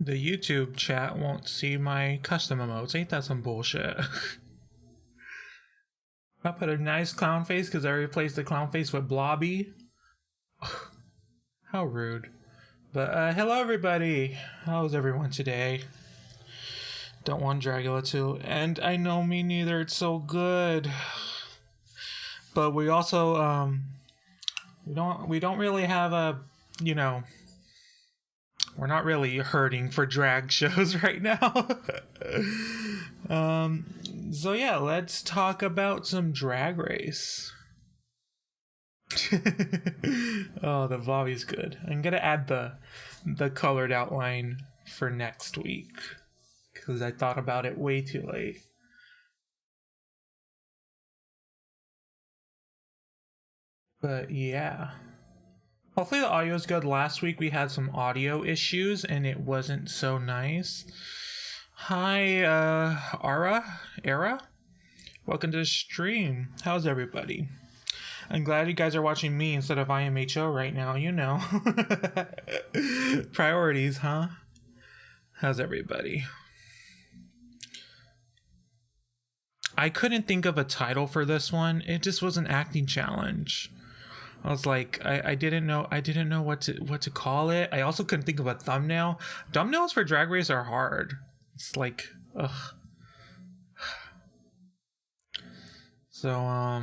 the YouTube chat won't see my custom emotes. Ain't that some bullshit? I put a nice clown face because I replaced the clown face with Blobby. How rude. But hello everybody. How's everyone today? Don't want Dragula to end. I know, me neither. It's so good. But we also we don't really have a, you know, we're not really hurting for drag shows right now. So yeah, let's talk about some Drag Race. Oh, the Bobby's good. I'm gonna add the colored outline for next week because I thought about it way too late. But yeah, hopefully the audio is good. Last week we had some audio issues and it wasn't so nice. Hi, Era, welcome to the stream. How's everybody? I'm glad you guys are watching me instead of IMHO right now, you know. Priorities, huh? How's everybody? I couldn't think of a title for this one. It just was an acting challenge. I was like, I didn't know what to call it. I also couldn't think of a thumbnail. Thumbnails for Drag Race are hard. It's like, ugh. So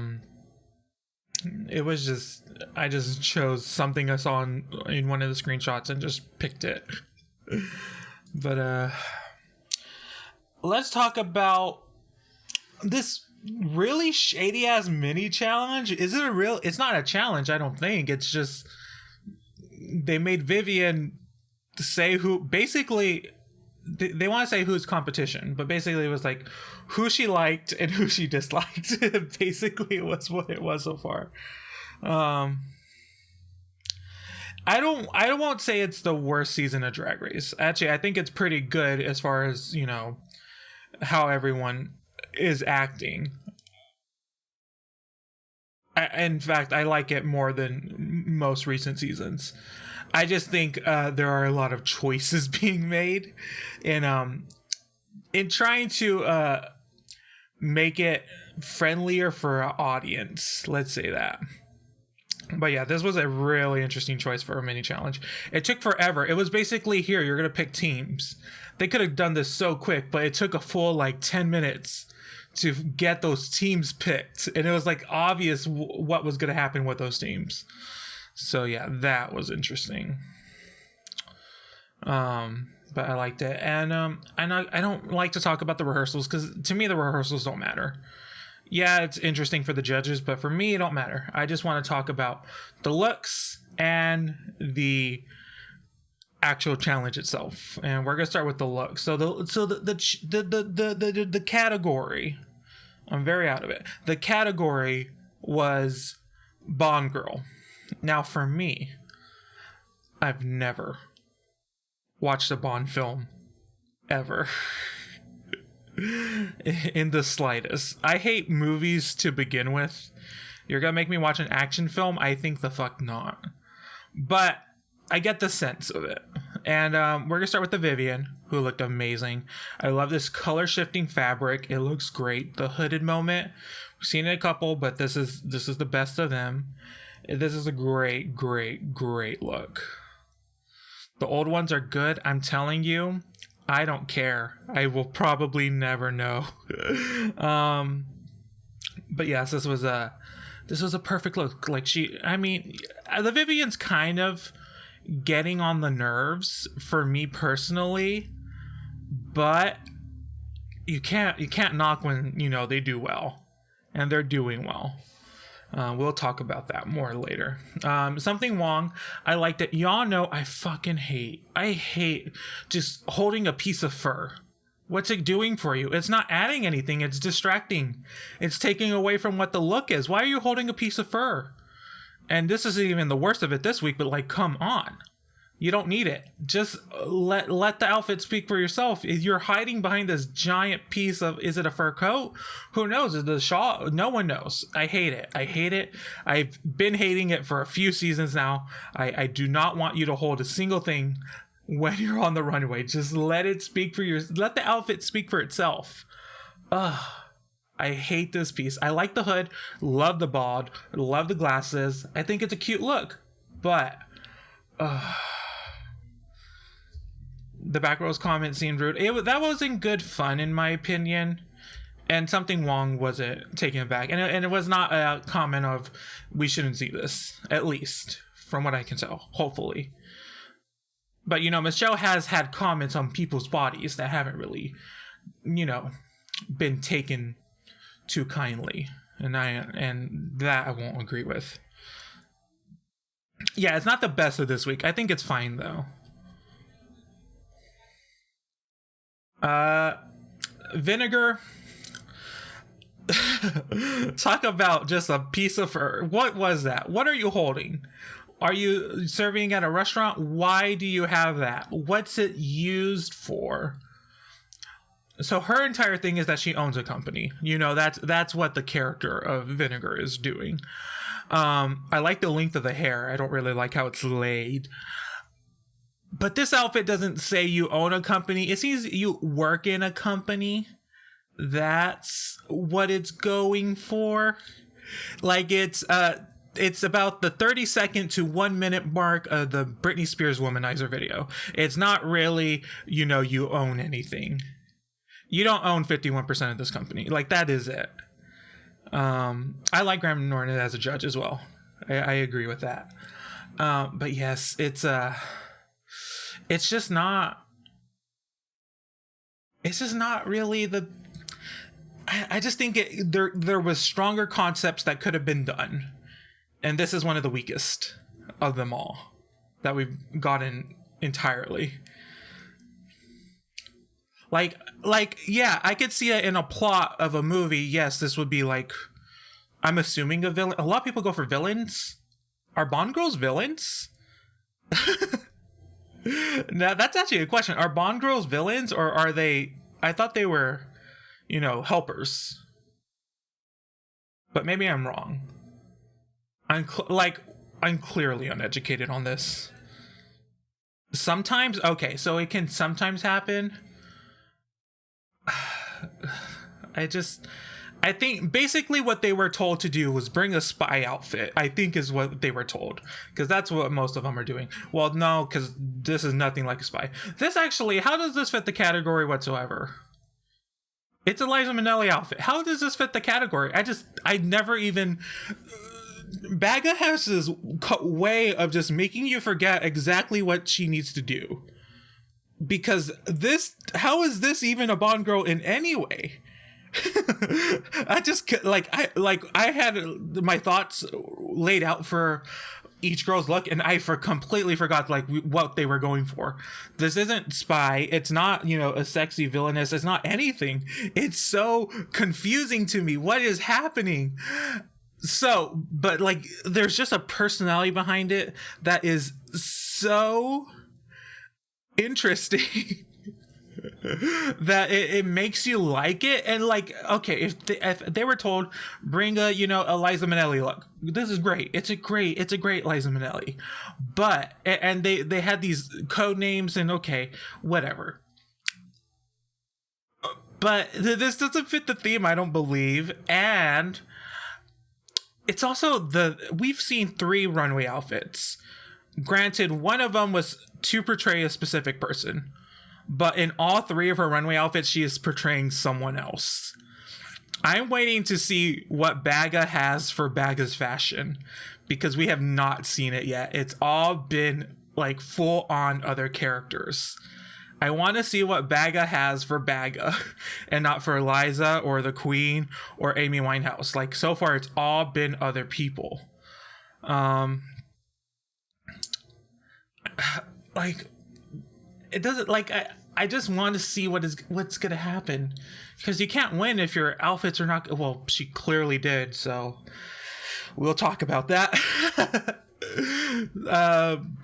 it was just, I just chose something I saw in one of the screenshots and just picked it. But let's talk about this really shady ass mini challenge. Is it a real? It's not a challenge, I don't think. It's just they made Vivian say who, basically they want to say who's competition, but basically it was like who she liked and who she disliked. Basically was what it was so far. I won't say it's the worst season of Drag Race. Actually, I think it's pretty good as far as, you know, how everyone is acting. In fact, I like it more than most recent seasons. I just think there are a lot of choices being made in trying to make it friendlier for our audience. Let's say that. But yeah, this was a really interesting choice for a mini challenge. It took forever. It was basically, here, you're gonna pick teams. They could have done this so quick, but it took a full like 10 minutes to get those teams picked, and it was like obvious what was going to happen with those teams. So yeah, that was interesting. But I liked it, and I don't like to talk about the rehearsals because to me the rehearsals don't matter. Yeah, it's interesting for the judges, but for me it don't matter. I just want to talk about the looks and the actual challenge itself, and we're gonna start with the look. So the category, I'm very out of it. The category was Bond Girl. Now for me, I've never watched a Bond film ever. In the slightest. I hate movies to begin with. You're gonna make me watch an action film? I think the fuck not. But I get the sense of it. And we're gonna start with the Vivian, who looked amazing. I love this color shifting fabric. It looks great. The hooded moment, we've seen it a couple, but this is the best of them. This is a great look. The old ones are good. I'm telling you, I don't care. I will probably never know. But yes, this was a perfect look. Like the Vivian's kind of getting on the nerves for me personally, but you can't knock when, you know, they do well, and they're doing well. We'll talk about that more later. Something Wong, I liked it. Y'all know I hate just holding a piece of fur. What's it doing for you? It's not adding anything. It's distracting. It's taking away from what the look is. Why are you holding a piece of fur? And this isn't even the worst of it this week, but like, come on. You don't need it. Just let the outfit speak for yourself. You're hiding behind this giant piece of, is it a fur coat? Who knows? Is it a shawl? No one knows. I hate it. I've been hating it for a few seasons now. I do not want you to hold a single thing when you're on the runway. Just let the outfit speak for itself. Ugh. I hate this piece. I like the hood, love the bald, love the glasses. I think it's a cute look, but the back row's comment seemed rude. That wasn't good fun, in my opinion, and something wrong was it taking it back. And it was not a comment of we shouldn't see this, at least from what I can tell. Hopefully, but Michelle has had comments on people's bodies that haven't really, been taken too kindly, and that I won't agree with. Yeah, it's not the best of this week. I think it's fine though. Vinegar. Talk about just a piece of fur. What was that? What are you holding? Are you serving at a restaurant? Why do you have that? What's it used for? So her entire thing is that she owns a company. That's what the character of Vinegar is doing. I like the length of the hair. I don't really like how it's laid. But this outfit doesn't say you own a company. It seems you work in a company. That's what it's going for. Like it's about the 30-second to 1 minute mark of the Britney Spears Womanizer video. It's not really, you own anything. You don't own 51% of this company. Like, that is it. I like Graham Norton as a judge as well. I agree with that. But yes, it's just not really the. I just think there was stronger concepts that could have been done, and this is one of the weakest of them all that we've gotten entirely. Like, yeah, I could see it in a plot of a movie. Yes, this would be like, I'm assuming a villain. A lot of people go for villains. Are Bond girls villains? Now, that's actually a question. Are Bond girls villains, or are they? I thought they were, helpers. But maybe I'm wrong. I'm clearly uneducated on this. Sometimes, okay, so it can sometimes happen. I think basically what they were told to do was bring a spy outfit, I think is what they were told. Because that's what most of them are doing. Well, no, because this is nothing like a spy. This actually, how does this fit the category whatsoever? It's a Liza Minnelli outfit. How does this fit the category? I never even... Baga has this way of just making you forget exactly what she needs to do. Because how is this even a Bond girl in any way? I had my thoughts laid out for each girl's look, and I completely forgot what they were going for. This isn't spy. It's not, a sexy villainess. It's not anything. It's so confusing to me. What is happening? So, but there's just a personality behind it that is so interesting that it makes you like it. And okay, if they were told bring a Liza Minnelli look, this is great. It's a great Liza Minnelli, but and they had these code names, and okay, whatever, but this doesn't fit the theme, I don't believe. And it's also we've seen 3 runway outfits. Granted, one of them was to portray a specific person, but in all 3 of her runway outfits, she is portraying someone else. I'm waiting to see what Baga has for Baga's fashion, because we have not seen it yet. It's all been full on other characters. I want to see what Baga has for Baga and not for Liza or the Queen or Amy Winehouse. So far, it's all been other people. It doesn't I just want to see what's gonna happen, because you can't win if your outfits are not. Well, she clearly did, so we'll talk about that.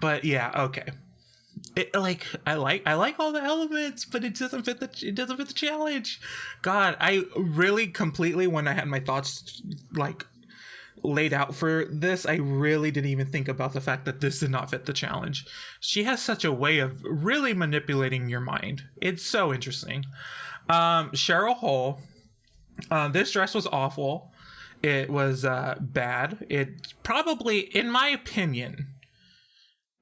But yeah, okay. I like all the elements, but it doesn't fit the challenge. God, I really completely, when I had my thoughts laid out for this, I really didn't even think about the fact that this did not fit the challenge. She has such a way of really manipulating your mind. It's so interesting. Cheryl Hole, this dress was awful. It was bad. It probably, in my opinion,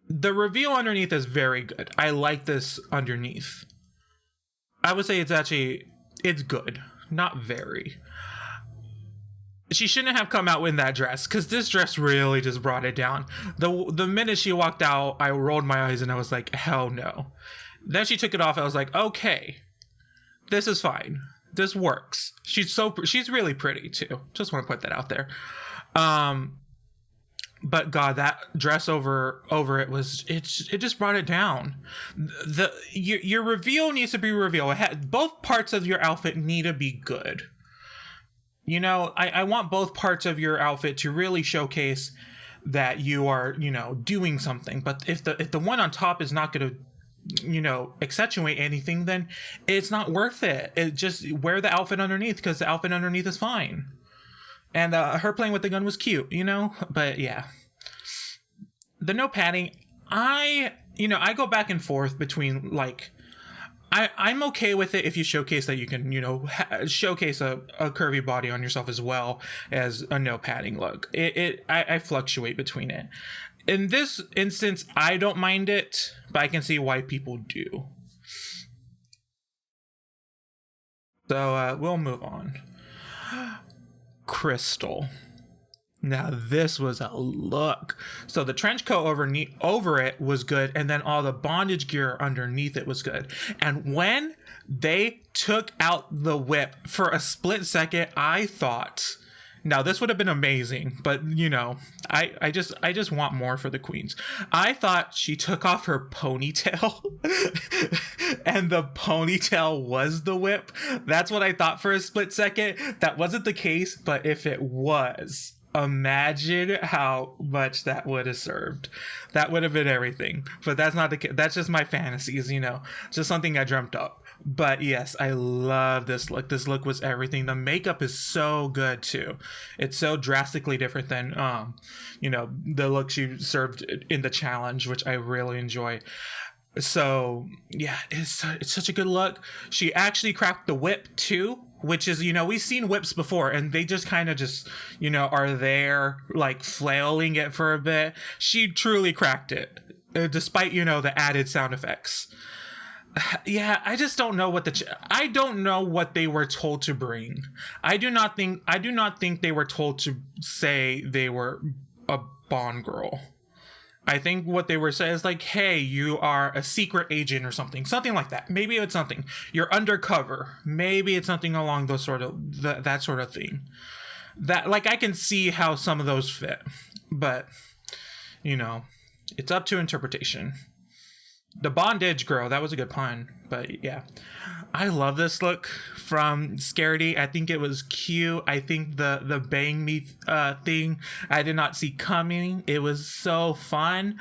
the reveal underneath is very good. I like this underneath. I would say it's good, not very. She shouldn't have come out in that dress, because this dress really just brought it down. The minute she walked out, I rolled my eyes and I was like, hell no. Then she took it off. I was like, okay, this is fine. This works. She's really pretty too. Just want to put that out there. But God, that dress over it just brought it down. Your reveal needs to be reveal. Both parts of your outfit need to be good. You know, I want both parts of your outfit to really showcase that you are, you know, doing something. But if the one on top is not going to, you know, accentuate anything, then it's not worth it. It just wear the outfit underneath, because the outfit underneath is fine. And her playing with the gun was cute, you know? But yeah. The no padding, I go back and forth between, like, I'm okay with it if you showcase that you can, you know, showcase a curvy body on yourself as well as a no padding look. I fluctuate between it. In this instance, I don't mind it, but I can see why people do. So we'll move on. Crystal. Now this was a look. So the trench coat over it was good, and then all the bondage gear underneath it was good. And when they took out the whip, for a split second, I thought, now this would have been amazing, but you know, I just want more for the queens. I thought she took off her ponytail and the ponytail was the whip. That's what I thought for a split second. That wasn't the case, but if it was, imagine how much that would have served. That would have been everything. But that's not the case. That's just my fantasies, you know, just something I dreamt up. But yes, I love this look. This look was everything. The makeup is so good too. It's so drastically different than you know, the look she served in the challenge, which I really enjoy. So yeah, it's such a good look. She actually cracked the whip too, which is, you know, we've seen whips before and they just kind of just, you know, are there like flailing it for a bit. She truly cracked it, despite, you know, the added sound effects. Yeah, I just don't know what I don't know what they were told to bring. I do not think they were told to say they were a Bond girl. I think what they were saying is like, hey, you are a secret agent or something like that. Maybe it's something. You're undercover. Maybe it's something along those sort of that sort of thing. That, like, I can see how some of those fit, but you know, it's up to interpretation. The bondage girl, that was a good pun, but yeah, I love this look from Scaredy. I think it was cute. I think the bang me thing I did not see coming. It was so fun.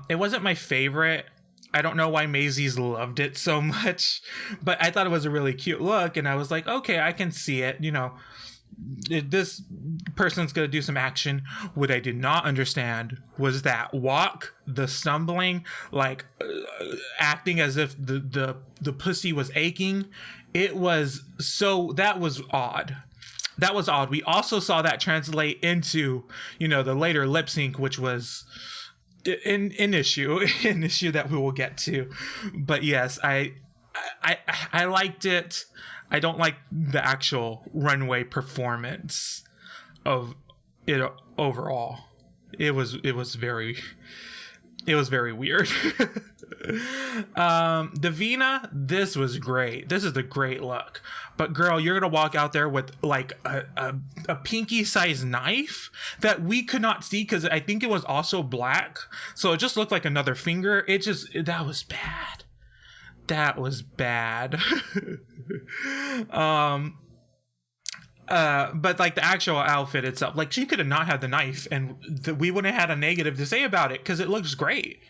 It wasn't my favorite. I don't know why Maisie's loved it so much, but I thought it was a really cute look, and I was like, okay, I can see it. You know, this person's gonna do some action. What I did not understand was that walk, the stumbling, like acting as if the pussy was aching. It was so, that was odd. That was odd. We also saw that translate into, you know, the later lip sync, which was an issue that we will get to. But yes, I liked it. I don't like the actual runway performance of it overall. It was very weird. Davina, this was great. This is a great look. But girl, you're gonna walk out there with like a pinky sized knife that we could not see because I think it was also black. So it just looked like another finger. That was bad. That was bad. But like the actual outfit itself, like she could have not had the knife and we wouldn't have had a negative to say about it because it looks great,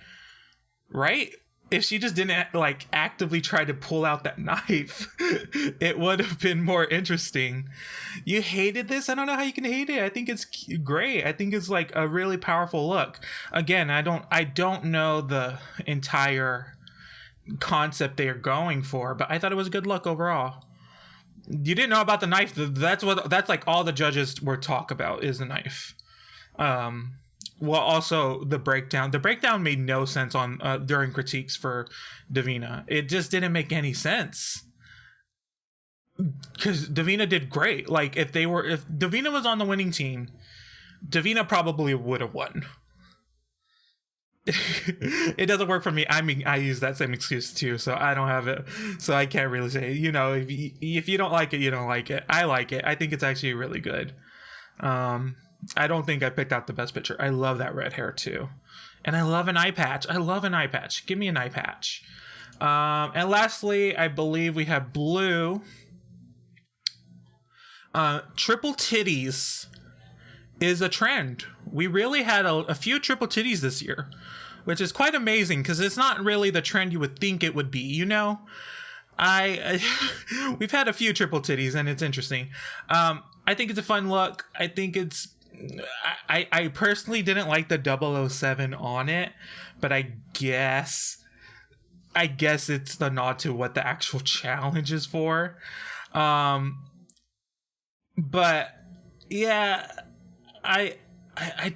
right? if she just didn't like actively try to pull out that knife, it would have been more interesting. You hated this? I don't know how you can hate it. I think it's great. I think it's like a really powerful look. Again, I don't know the entire concept they're going for, but I thought it was a good look overall. You didn't know about the knife. That's like all the judges were talk about is the knife. Well, also the breakdown. The breakdown made no sense on during critiques for Davina. It just didn't make any sense because Davina did great. Like if Davina was on the winning team, Davina probably would have won. It doesn't work for me. I mean, I use that same excuse too, so I don't have it, so I can't really say. You know, if you don't like it, you don't like it. I like it. I think it's actually really good. I don't think I picked out the best picture. I love that red hair too, and I love an eye patch. I love an eye patch. Give me an eye patch. And lastly, I believe we have blue. Triple titties is a trend. We really had a few triple titties this year, which is quite amazing because it's not really the trend you would think it would be, you know? We've had a few triple titties and it's interesting. I think it's a fun look. I think I personally didn't like the 007 on it, but I guess it's the nod to what the actual challenge is for. But yeah, I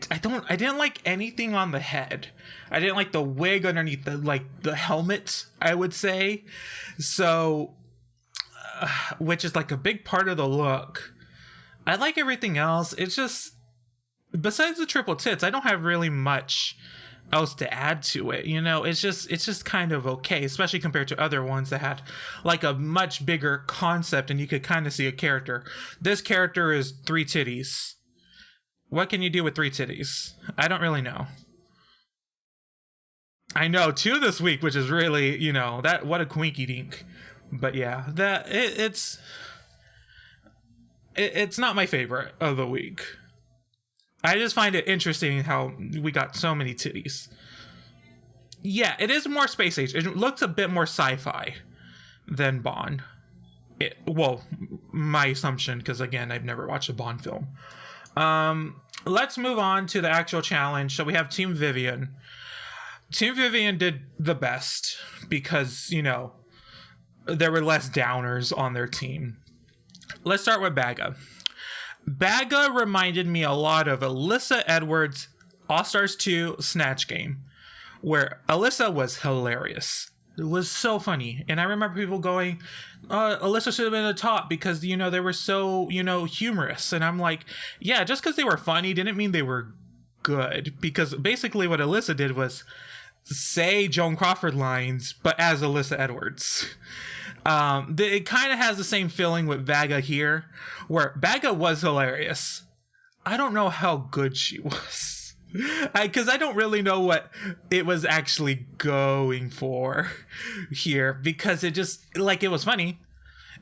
didn't like anything on the head. I didn't like the wig underneath the helmet, I would say. So, which is like a big part of the look. I like everything else. It's just, besides the triple tits, I don't have really much else to add to it. You know, it's just kind of okay, especially compared to other ones that had like a much bigger concept and you could kind of see a character. This character is 3 titties. What can you do with 3 titties? I don't really know. I know 2 this week, which is really, you know, that what a quinky dink. But yeah, that it's not my favorite of the week. I just find it interesting how we got so many titties. Yeah, it is more space age. It looks a bit more sci-fi than Bond. Well, my assumption, because again, I've never watched a Bond film. Let's move on to the actual challenge. So we have Team Vivian. Team Vivian did the best because, you know, there were less downers on their team. Let's start with Baga. Baga reminded me a lot of Alyssa Edwards' All-Stars 2 Snatch Game, where Alyssa was hilarious. It was so funny. And I remember people going, Alyssa should have been the top because, you know, they were so, you know, humorous. And I'm like, yeah, just because they were funny didn't mean they were good. Because basically what Alyssa did was say Joan Crawford lines, but as Alyssa Edwards. It kind of has the same feeling with Baga here, where Baga was hilarious. I don't know how good she was. Because I don't really know what it was actually going for here, because it just, like, it was funny.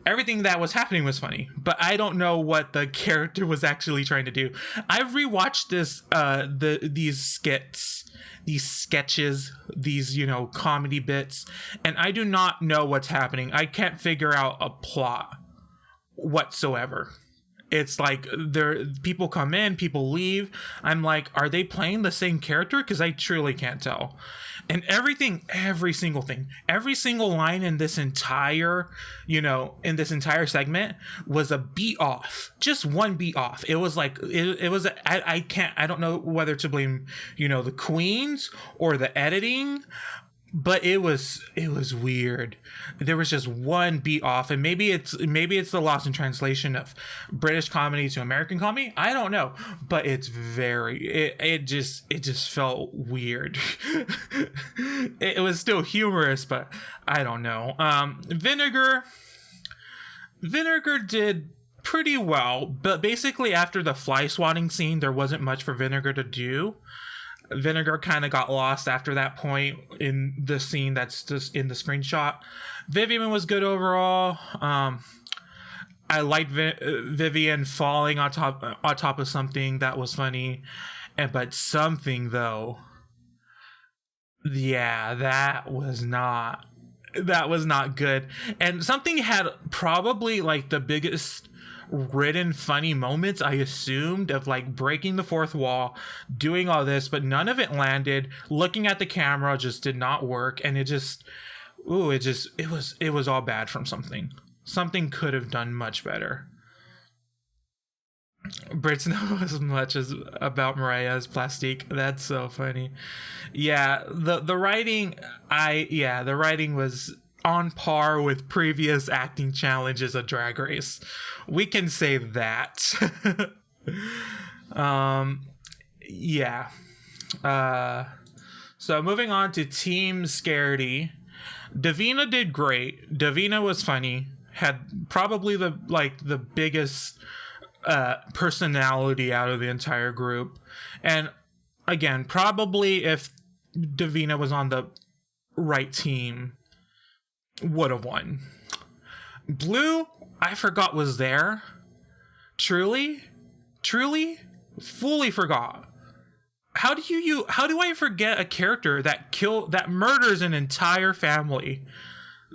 Everything that was happening was funny, but I don't know what the character was actually trying to do. I've rewatched these sketches, these, you know, comedy bits, and I do not know what's happening. I can't figure out a plot whatsoever. It's like people come in, people leave. I'm like, are they playing the same character? Because I truly can't tell. And every single thing, every single line in this entire, you know, in this entire segment was a beat off, just one beat off. It was like, it was, I don't know whether to blame, you know, the queens or the editing, but it was weird. There was just one beat off, and maybe it's the loss in translation of British comedy to American comedy. I don't know, but it's it just felt weird. It was still humorous, but I don't know. Vinegar did pretty well, but basically after the fly swatting scene, there wasn't much for Vinegar to do. Vinegar kind of got lost after that point in the scene that's just in the screenshot. Vivian was good overall. I liked Vivian falling on top of something that was funny, but something though Yeah, that was not good. And something had probably like the biggest written funny moments, I assumed, of like breaking the fourth wall, doing all this, but none of it landed. Looking at the camera just did not work, and it was all bad from something. Something could have done much better. Brits know as much as about Mariah's plastique. That's so funny. Yeah, the writing, the writing was on par with previous acting challenges of Drag Race. We can say that. um, yeah. Uh, so moving on to Team Scaredy. Davina did great. Davina was funny. Had probably the biggest personality out of the entire group. And again, probably if Davina was on the right team, would have won. Blue, I forgot was there. Truly, fully forgot. How do I forget a character that murders an entire family?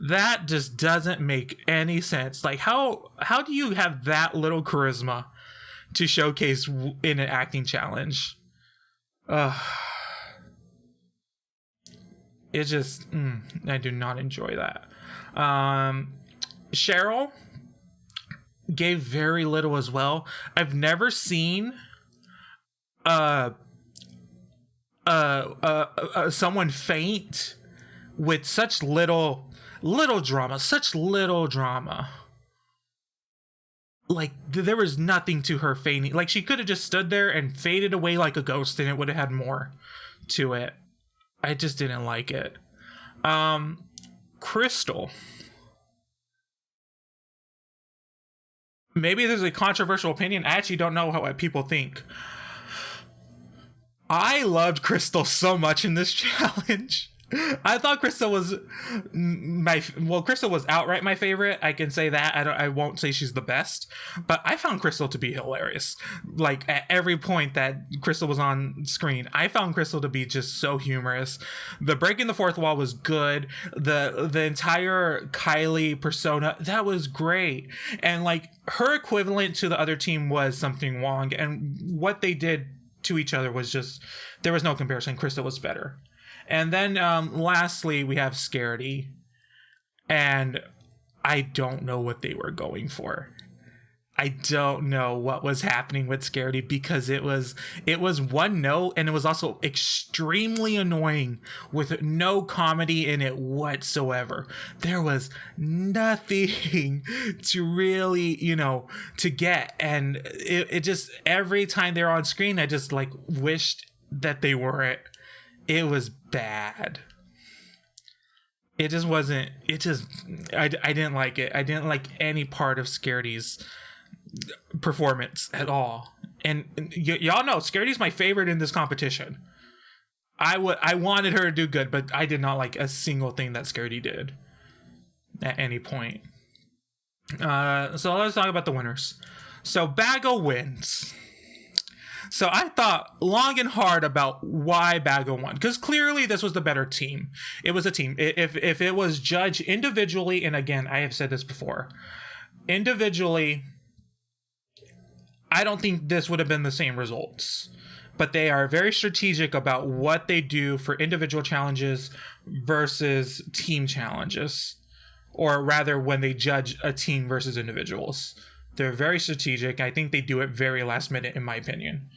That just doesn't make any sense. Like, how do you have that little charisma to showcase in an acting challenge? It just I do not enjoy that. Cheryl gave very little as well. I've never seen someone faint with such little drama. Like, there was nothing to her fainting. Like, she could have just stood there and faded away like a ghost, and it would have had more to it. I just didn't like it. Crystal. Maybe there's a controversial opinion. I actually don't know what people think. I loved Crystal so much in this challenge. I thought Crystal was Crystal was outright my favorite. I can say that. I won't say she's the best, but I found Crystal to be hilarious. Like, at every point that Crystal was on screen, I found Crystal to be just so humorous. The breaking the fourth wall was good. The entire Kylie persona, that was great. And like, her equivalent to the other team was something Wong, and what they did to each other was just, there was no comparison. Crystal was better. And then lastly, we have Scaredy. And I don't know what they were going for. I don't know what was happening with Scaredy, because it was one note, and it was also extremely annoying with no comedy in it whatsoever. There was nothing to really, to get. And it just, every time they were on screen, I just like wished that they weren't. It was bad. It just wasn't, I didn't like it. I didn't like any part of Scaredy's performance at all. And y'all know Scaredy's my favorite in this competition. I wanted her to do good, but I did not like a single thing that Scaredy did at any point. So let's talk about the winners. So Bago wins. So I thought long and hard about why Bago won, because clearly this was the better team. It was a team. If it was judged individually, and again, I have said this before, individually, I don't think this would have been the same results. But they are very strategic about what they do for individual challenges versus team challenges, or rather when they judge a team versus individuals. They're very strategic. I think they do it very last minute, in my opinion.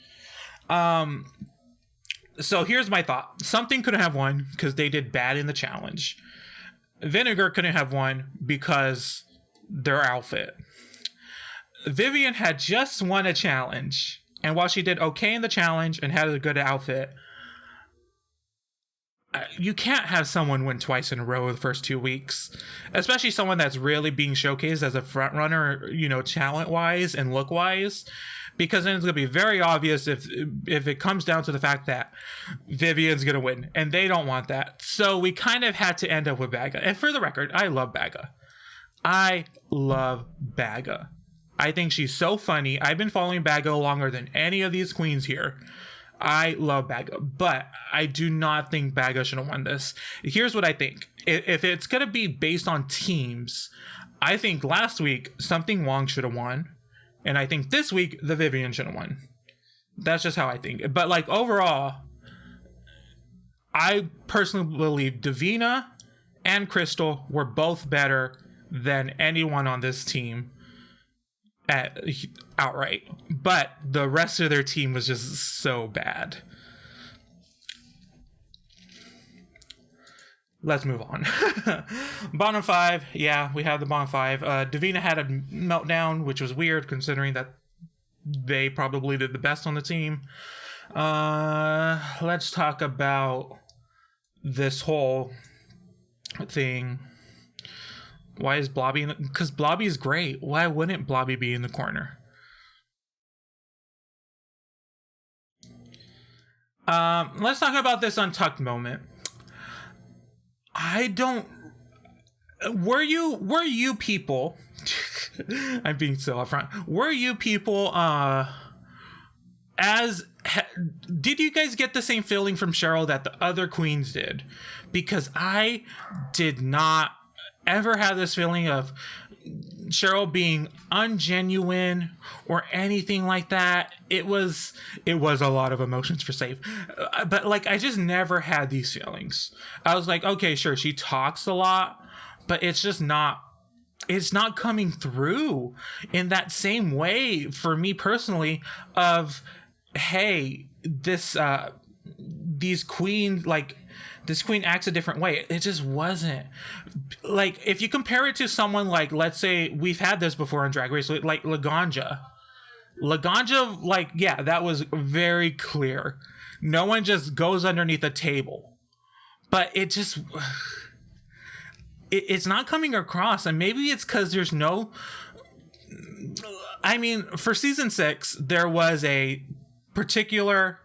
So here's my thought. Something couldn't have won because they did bad in the challenge. Vinegar couldn't have won because their outfit. Vivian had just won a challenge, and while she did okay in the challenge and had a good outfit, you can't have someone win twice in a row the first 2 weeks, especially someone that's really being showcased as a front runner, talent wise and look wise, because then it's going to be very obvious if it comes down to the fact that Vivian's going to win, and they don't want that. So we kind of had to end up with Baga. And for the record, I love Baga. I think she's so funny. I've been following Baga longer than any of these queens here. I love Baga, but I do not think Baga should have won this. Here's what I think. If it's going to be based on teams, I think last week Something Wong should have won. And I think this week the Vivienne should have won. That's just how I think. But like overall, I personally believe Davina and Crystal were both better than anyone on this team at outright, but the rest of their team was just so bad. Let's move on. Bottom 5, yeah, we have the bottom 5. Davina had a meltdown, which was weird considering that they probably did the best on the team. Let's talk about this whole thing. Why is Blobby in the... Because Blobby is great. Why wouldn't Blobby be in the corner? Let's talk about this untucked moment. I don't... Were you people... I'm being so upfront. Were you people, did you guys get the same feeling from Cheryl that the other queens did? Because I did not ever have this feeling of Cheryl being ungenuine or anything like that. It was a lot of emotions for Save, but like I just never had these feelings. I was like, okay, sure, she talks a lot, but it's not coming through in that same way for me personally of, hey, these queens, like this queen acts a different way. It just wasn't. Like, if you compare it to someone like, let's say, we've had this before in Drag Race, like Laganja. Laganja, like, yeah, that was very clear. No one just goes underneath a table. But it just... It's not coming across. And maybe it's because there's no... I mean, for season 6, there was a particular...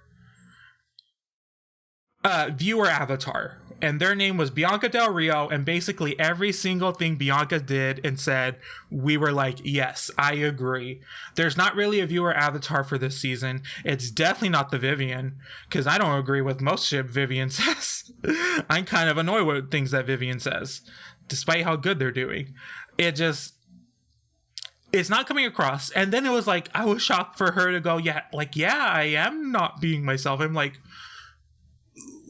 viewer avatar, and their name was Bianca Del Rio, and basically every single thing Bianca did and said, we were like, yes, I agree. There's not really a viewer avatar for this season. It's definitely not the Vivienne, because I don't agree with most shit Vivienne says. I'm kind of annoyed with things that Vivienne says, despite how good they're doing. It's not coming across. And then it was like, I was shocked for her to go, yeah, I am not being myself. I'm like,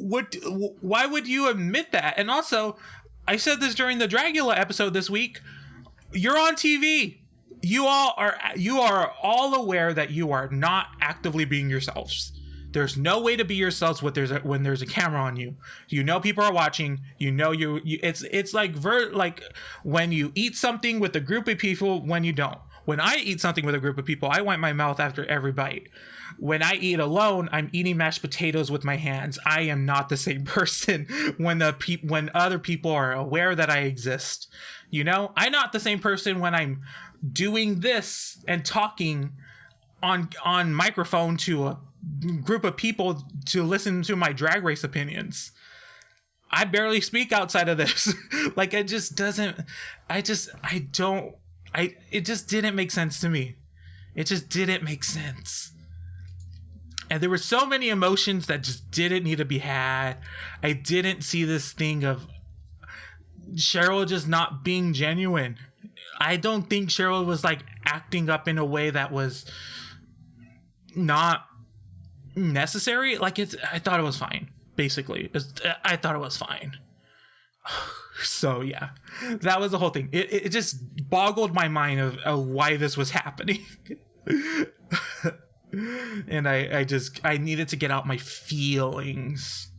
why would you admit that? And also, I said this during the Dragula episode this week, you're on TV. You are all aware that you are not actively being yourselves. There's no way to be yourselves when there's a camera on you. You know people are watching. You know it's like when you eat something with a group of people when you don't. When I eat something with a group of people, I wipe my mouth after every bite. When I eat alone, I'm eating mashed potatoes with my hands. I am not the same person when other people are aware that I exist. You know, I'm not the same person when I'm doing this and talking on microphone to a group of people to listen to my Drag Race opinions. I barely speak outside of this. Like, it just doesn't, it just didn't make sense to me. It just didn't make sense. And there were so many emotions that just didn't need to be had. I didn't see this thing of Cheryl just not being genuine. I don't think Cheryl was like acting up in a way that was not necessary. Like, I thought it was fine. Basically, I thought it was fine. So yeah, that was the whole thing. It just boggled my mind of why this was happening. And I needed to get out my feelings.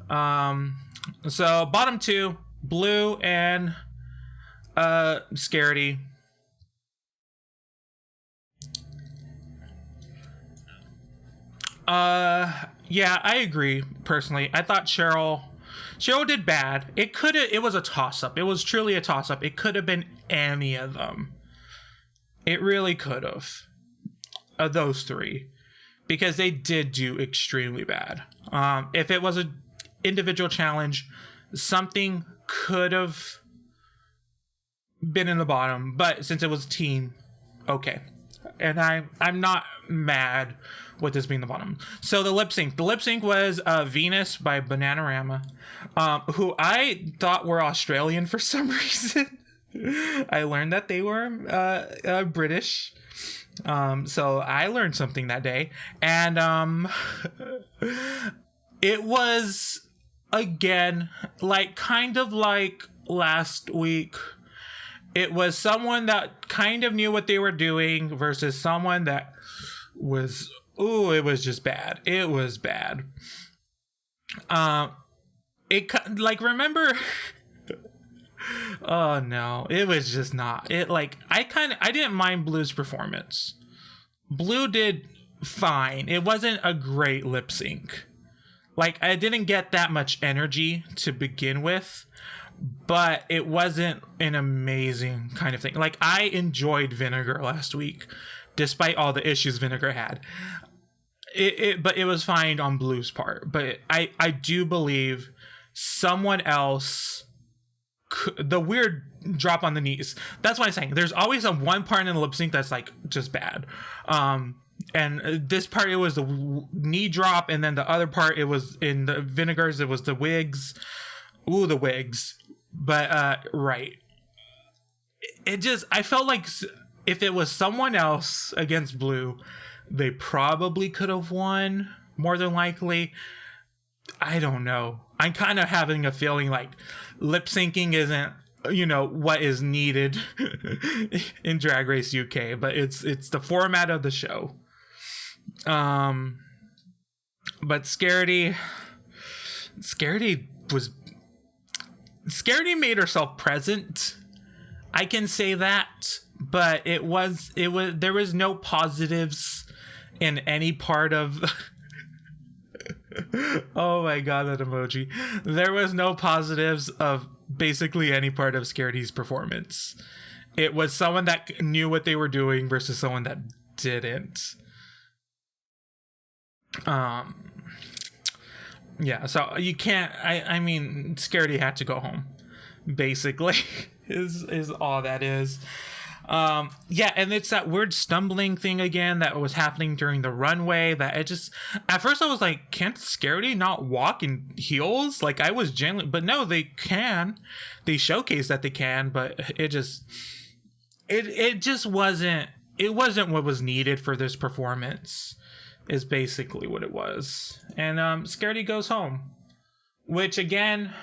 So bottom 2, Blue and Scaredy. Yeah, I agree personally. I thought Cheryl did bad. It was a toss-up. It was truly a toss-up. It could have been any of them. It really could have. Those 3. Because they did do extremely bad. If it was an individual challenge, something could have been in the bottom. But since it was a team, okay. and I'm not mad with this being the bottom. So the lip sync was Venus by Bananarama, who I thought were Australian for some reason. I learned that they were British. So I learned something that day, and it was again like kind of like last week. It was someone that kind of knew what they were doing versus someone that was, it was just bad. It was bad. Remember, oh no, it was just not. It like, I didn't mind Blue's performance. Blue did fine. It wasn't a great lip sync. Like, I didn't get that much energy to begin with, but it wasn't an amazing kind of thing. Like, I enjoyed Vinegar last week, despite all the issues Vinegar had. But it was fine on Blue's part. But I do believe someone else, the weird drop on the knees. That's what I'm saying. There's always a one part in the lip sync that's like just bad. And this part, it was the knee drop, and then the other part, it was in the Vinegars, it was the wigs. Ooh, the wigs. But right, it just, I felt like if it was someone else against Blue, they probably could have won, more than likely. I don't know. I'm kind of having a feeling like lip syncing isn't, what is needed in Drag Race UK, but it's the format of the show. But Scaredy made herself present. I can say that, but there was no positives in any part of oh my god, that emoji. There was no positives of basically any part of Scaredy's performance. It was someone that knew what they were doing versus someone that didn't. Yeah, so you can't, I mean, Scaredy had to go home, basically, is all that is. Yeah, and it's that weird stumbling thing again that was happening during the runway that it just, at first I was like, can't Scaredy not walk in heels? Like, I was genuinely, but no, they can. They showcase that they can, but it just wasn't what was needed for this performance, is basically what it was. And Scaredy goes home, which again,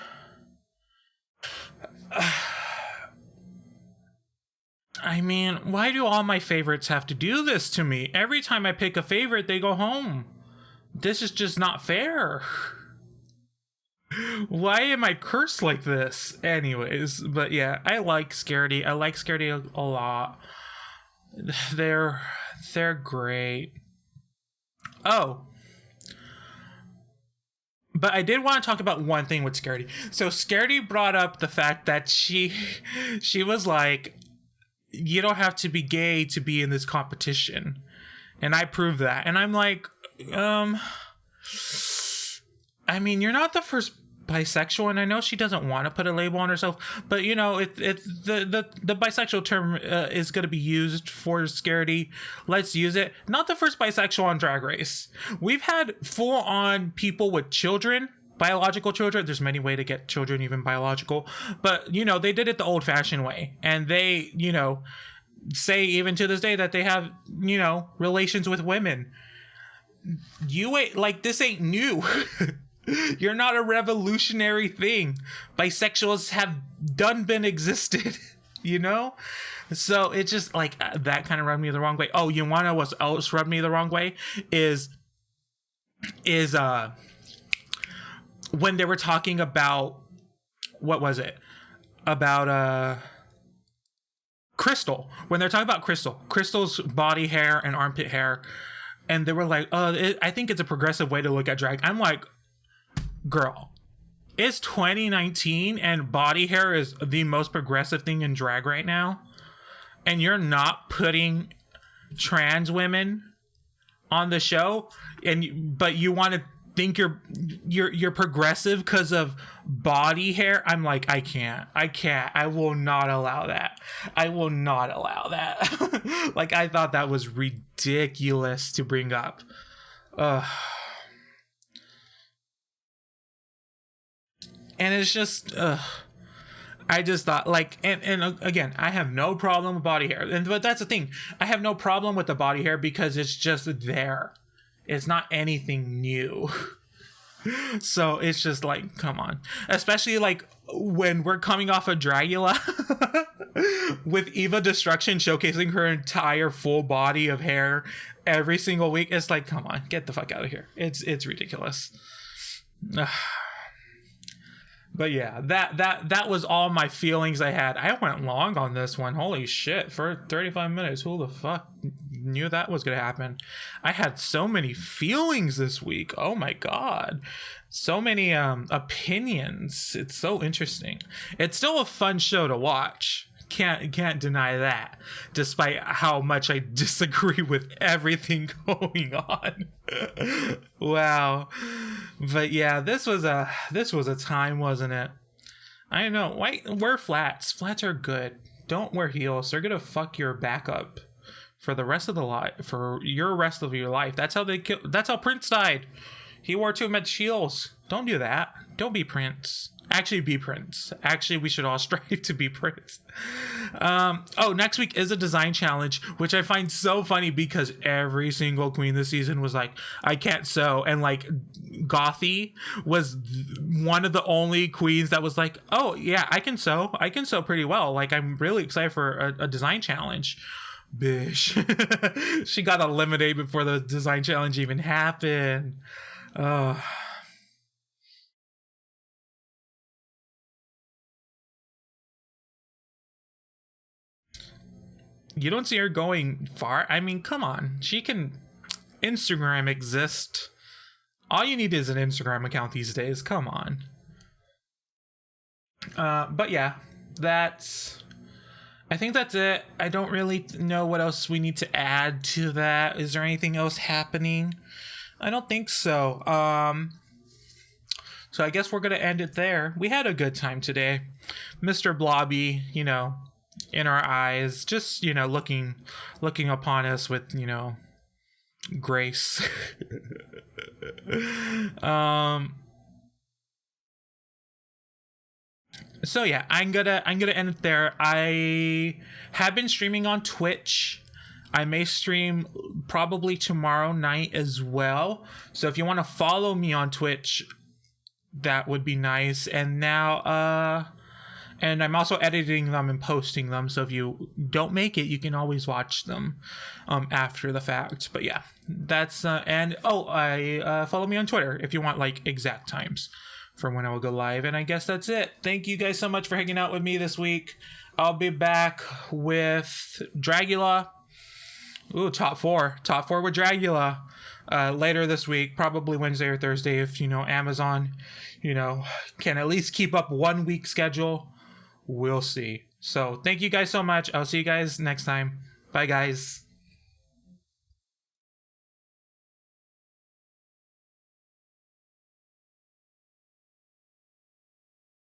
I mean, why do all my favorites have to do this to me? Every time I pick a favorite, they go home. This is just not fair. Why am I cursed like this? Anyways, but yeah, I like Scaredy. I like Scaredy a lot. They're great. Oh. But I did want to talk about one thing with Scaredy. So Scaredy brought up the fact that she was like, you don't have to be gay to be in this competition. And I proved that. And I'm like, I mean, you're not the first bisexual, and I know she doesn't want to put a label on herself, but if the bisexual term is going to be used for Scaredy, let's use it. Not the first bisexual on Drag Race. We've had full-on people with children, biological children. There's many ways to get children, even biological, but they did it the old-fashioned way, and they say even to this day that they have relations with women. This ain't new. You're not a revolutionary thing. Bisexuals have been existed, So it's just like that kind of rubbed me the wrong way. Oh, you want to know what else rubbed me the wrong way? Is when they were talking about, what was it? About Crystal. When they're talking about Crystal's body hair and armpit hair, and they were like, I think it's a progressive way to look at drag. I'm like, girl, it's 2019 and body hair is the most progressive thing in drag right now, and you're not putting trans women on the show, but you want to think you're progressive because of body hair. I'm like, I can't. I will not allow that. Like, I thought that was ridiculous to bring up. And it's just I just thought, like, and again, I have no problem with body hair, but that's the thing, I have no problem with the body hair because it's just there. It's not anything new. So it's just like, come on. Especially like when we're coming off of Dragula with Eva Destruction showcasing her entire full body of hair every single week. It's like, come on, get the fuck out of here. It's ridiculous. But yeah, that was all my feelings I had. I went long on this one. Holy shit, for 35 minutes. Who the fuck knew that was going to happen? I had so many feelings this week. Oh my god. So many opinions. It's so interesting. It's still a fun show to watch. Can't deny that, despite how much I disagree with everything going on. Wow. But yeah, this was a time, wasn't it? I don't know. Why wear flats? Flats are good. Don't wear heels. They're gonna fuck your back up for the rest of the life, for your rest of your life. That's how that's how Prince died. He wore too much heels. Don't do that. Don't be Prince. Actually, be Prince. Actually, we should all strive to be Prince. Next week is a design challenge, which I find so funny because every single queen this season was like, I can't sew. And like, Gothy was one of the only queens that was like, oh yeah, I can sew. I can sew pretty well. Like, I'm really excited for a design challenge. Bish. She got eliminated before the design challenge even happened. You don't see her going far. I mean, come on. She can... Instagram exist. All you need is an Instagram account these days. Come on. But yeah, I think that's it. I don't really know what else we need to add to that. Is there anything else happening? I don't think so. So I guess we're going to end it there. We had a good time today. Mr. Blobby, in our eyes, just, looking upon us with, grace. So yeah, I'm gonna end it there. I have been streaming on Twitch. I may stream probably tomorrow night as well. So if you want to follow me on Twitch, that would be nice. And now, and I'm also editing them and posting them. So if you don't make it, you can always watch them after the fact. But yeah, that's follow me on Twitter if you want like exact times for when I will go live. And I guess that's it. Thank you guys so much for hanging out with me this week. I'll be back with Dragula. Ooh, top four with Dragula later this week, probably Wednesday or Thursday if Amazon can at least keep up 1 week schedule. We'll see. So thank you guys so much. I'll see you guys next time. Bye guys.